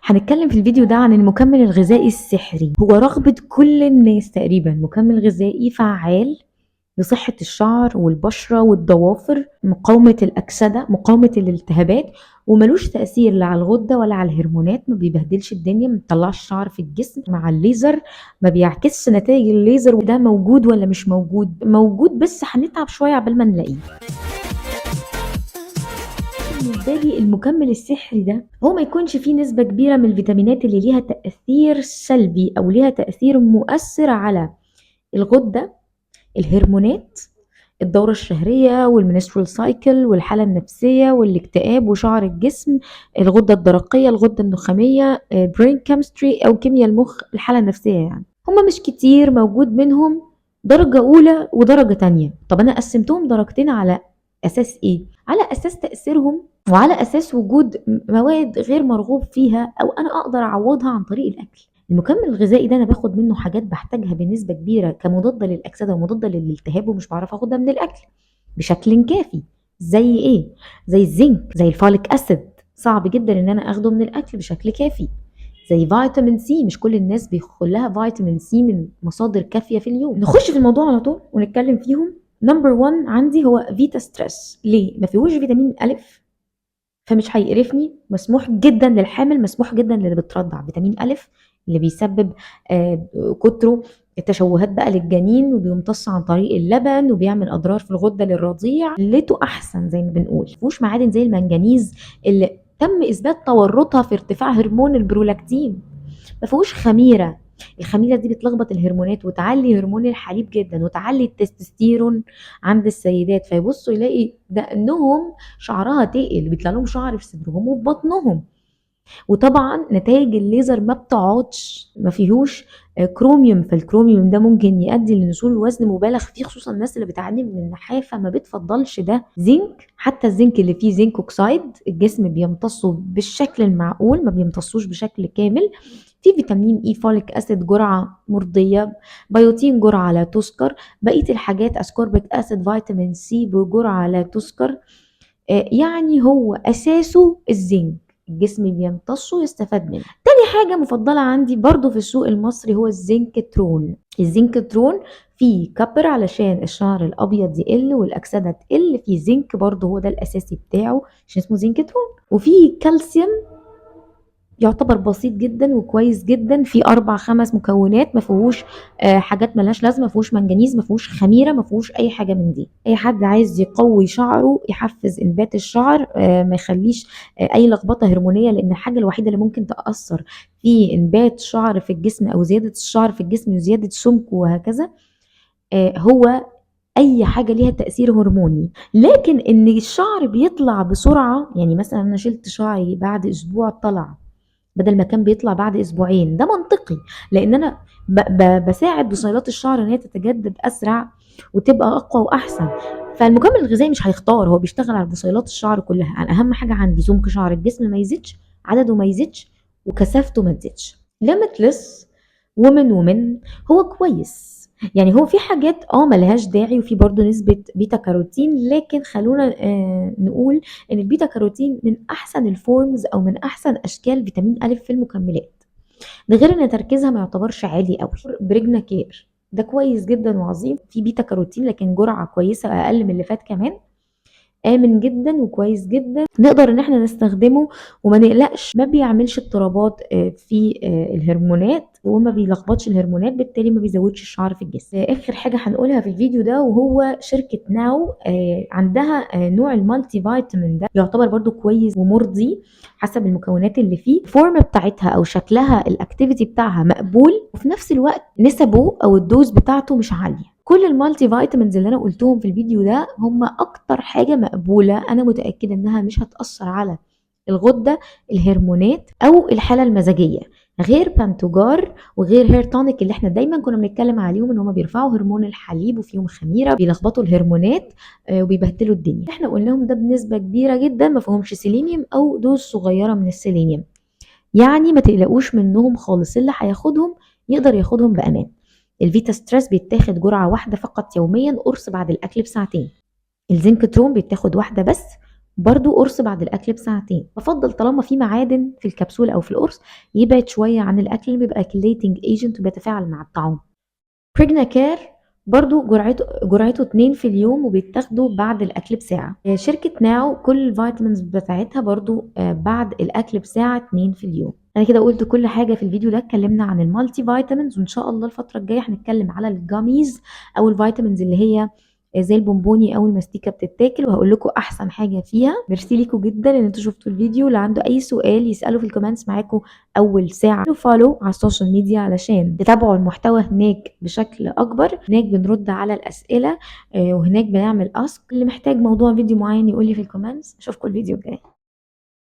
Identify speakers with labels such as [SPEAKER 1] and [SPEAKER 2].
[SPEAKER 1] هنتكلم في الفيديو ده عن المكمل الغذائي السحري. هو رغبة كل الناس تقريبا، مكمل غذائي فعال لصحة الشعر والبشرة والضوافر، مقاومة الأكسدة، مقاومة الالتهابات، وملوش تأثير لا على الغدة ولا على الهرمونات. ما بيبهدلش الدنيا، ما بيطلعش شعر في الجسم مع الليزر، ما بيعكسش نتائج الليزر. وده موجود ولا مش موجود؟ موجود، بس هنتعب شوية عبال ما نلاقيه. بالنسبة لي المكمل السحري ده هو ما يكونش فيه نسبة كبيرة من الفيتامينات اللي ليها تأثير سلبي أو ليها تأثير مؤثر على الغدة، الهرمونات، الدورة الشهرية والمنسترول سايكل والحالة النفسية والاكتئاب وشعر الجسم، الغدة الدرقية، الغدة النخامية، برين كيمستري أو كيمياء المخ، الحالة النفسية. يعني هما مش كتير، موجود منهم درجة أولى ودرجة تانية. طب أنا قسمتهم درجتين على أساس إيه؟ على أساس تأثيرهم وعلى أساس وجود مواد غير مرغوب فيها أو أنا أقدر أعوضها عن طريق الأكل. المكمل الغذائي ده انا باخد منه حاجات بحتاجها بنسبه كبيره كمضاده للاكسده ومضاده للالتهاب، ومش بعرف اخدها من الاكل بشكل كافي. زي ايه؟ زي الزنك، زي الفوليك اسيد، صعب جدا ان انا اخده من الاكل بشكل كافي. زي فيتامين سي، مش كل الناس بيدخل لها فيتامين سي من مصادر كافيه في اليوم. نخش في الموضوع على طول ونتكلم فيهم. نمبر 1 عندي هو فيتا ستريس. ليه؟ ما فيهوش فيتامين الف، فمش هيقرفني. مسموح جدا للحامل، مسموح جدا للي بترضع. فيتامين ألف اللي بيسبب كتره التشوهات بقى للجنين، وبيمتص عن طريق اللبن وبيعمل اضرار في الغده للرضيع. ليته احسن زي ما بنقول. مفيهوش معادن زي المنجنيز اللي تم اثبات تورطها في ارتفاع هرمون البرولاكتين. مفيهوش خميره. الخميره دي بتلخبط الهرمونات وتعلي هرمون الحليب جدا وتعلي التستوستيرون عند السيدات، فيبصوا يلاقي دقنهم شعرها تقل، بيطلع لهم شعر في صدرهم وفي بطنهم. وطبعا نتائج الليزر ما بتقعدش، ما فيهوش كروميوم، فالكروميوم ده ممكن يؤدي لنزول الوزن مبالغ فيه، خصوصا الناس اللي بتعاني من النحافه ما بتفضلش ده. زنك، حتى الزنك اللي فيه زنك اوكسايد الجسم بيمتصه بالشكل المعقول، ما بيمتصوش بشكل كامل. في فيتامين اي، فوليك اسيد جرعه مرضيه، بيوتين جرعه لا تذكر، بقيه الحاجات اسكوربيك اسيد، فيتامين سي بجرعه لا تذكر. يعني هو اساسه الزنك، الجسم بيمتصه يستفاد منه. تاني حاجة مفضلة عندي برضو في السوق المصري هو الزنكترون. الزنكترون فيه كبر علشان الشعر الابيض يقل والاكسده تقل، فيه زنك برضو هو ده الاساسي بتاعه عشان اسمه زنكترون. وفيه كالسيوم يعتبر بسيط جدا وكويس جدا، في 4 5 مكونات، ما فيهوش حاجات ملهاش لازمه، ما فيهوش منجنيز، ما فيهوش خميره، ما فيهوش اي حاجه من دي. اي حد عايز يقوي شعره، يحفز انبات الشعر، ما يخليش اي لخبطه هرمونيه، لان الحاجه الوحيده اللي ممكن تاثر في انبات شعر في الجسم او زياده الشعر في الجسم وزياده سمك وهكذا هو اي حاجه ليها تاثير هرموني. لكن ان الشعر بيطلع بسرعه، يعني مثلا انا شلت شعري بعد اسبوع طلع بدل ما كان بيطلع بعد اسبوعين، ده منطقي لان انا بساعد بصيلات الشعر ان هي تتجدد اسرع وتبقى اقوى واحسن. فالمكمل الغذائي مش هيختار، هو بيشتغل على بصيلات الشعر كلها. انا اهم حاجه عندي سمك شعر الجسم ما يزيدش، عدده ما يزيدش، وكثافته ما تزيدش. ليميتلس ومن هو كويس. يعني هو في حاجات ملهاش داعي، وفي برضو نسبة بيتا كاروتين، لكن خلونا نقول ان البيتا كاروتين من احسن الفورمز او من احسن اشكال فيتامين الف في المكملات. ده غير ان تركيزها ما يعتبرش عالي قوي. بريجنا كير ده كويس جدا وعظيم، في بيتا كاروتين لكن جرعة كويسة اقل من اللي فات كمان، آمن جدا وكويس جدا، نقدر ان احنا نستخدمه وما نقلقش. ما بيعملش اضطرابات في الهرمونات وما بيلخبطش الهرمونات، بالتالي ما بيزودش الشعر في الجسم. اخر حاجة هنقولها في الفيديو ده وهو شركة ناو، عندها نوع المالتي فيتامين ده يعتبر برضو كويس ومرضي حسب المكونات اللي فيه. الفورم بتاعتها او شكلها الاكتيفيتي بتاعها مقبول، وفي نفس الوقت نسبه او الدوز بتاعته مش عالية. كل المالتي فيتامينز اللي انا قلتهم في الفيديو ده هم اكتر حاجة مقبولة، انا متأكدة انها مش هتأثر على الغدة، الهرمونات او الحالة المزاجية، غير بانتوجار وغير هير تونيك اللي احنا دايما كنا بنتكلم عليهم ان هم بيرفعوا هرمون الحليب وفيهم خميرة، بيلخبطوا الهرمونات وبيبهدلوا الدنيا. احنا قلناهم ده بنسبة كبيرة جدا ما فيهمش سيلينيوم او دوز صغيرة من السيلينيوم، يعني ما تقلقوش منهم خالص. اللي هياخدهم يقدر ياخدهم بأمان. الفيتا ستريس بيتاخد جرعة واحدة فقط يوميا، قرص بعد الأكل بساعتين. الزنكترون بيتاخد واحدة بس، برضو قرص بعد الاكل بساعتين. بفضل طالما في معادن في الكبسولة او في القرص يبعد شوية عن الاكل اللي بيبقى كليتنج ايجنت وبيتفاعل مع الطعام. بريجناكير برضو جرعته 2 في اليوم وبيتاخدوا بعد الاكل بساعة. شركة ناو كل الفيتامينز بتاعتها برضو بعد الاكل بساعة 2 في اليوم. انا كده قلت كل حاجة في الفيديو ده. اتكلمنا عن المالتي فيتامينز، وان شاء الله الفترة الجاية هنتكلم على الجاميز او الفيتامينز اللي هي زي البونبوني او المستيكه بتتاكل، وهقول لكم احسن حاجه فيها. ميرسي ليكم جدا ان انتوا شفتوا الفيديو. اللي عنده اي سؤال يساله في الكومنتس معاكم اول ساعه. فولو على السوشيال ميديا علشان تتابعوا المحتوى هناك بشكل اكبر. هناك بنرد على الاسئله وهناك بنعمل اسك. اللي محتاج موضوع فيديو معين يقول لي في الكومنتس. اشوفكم الفيديو الجاي.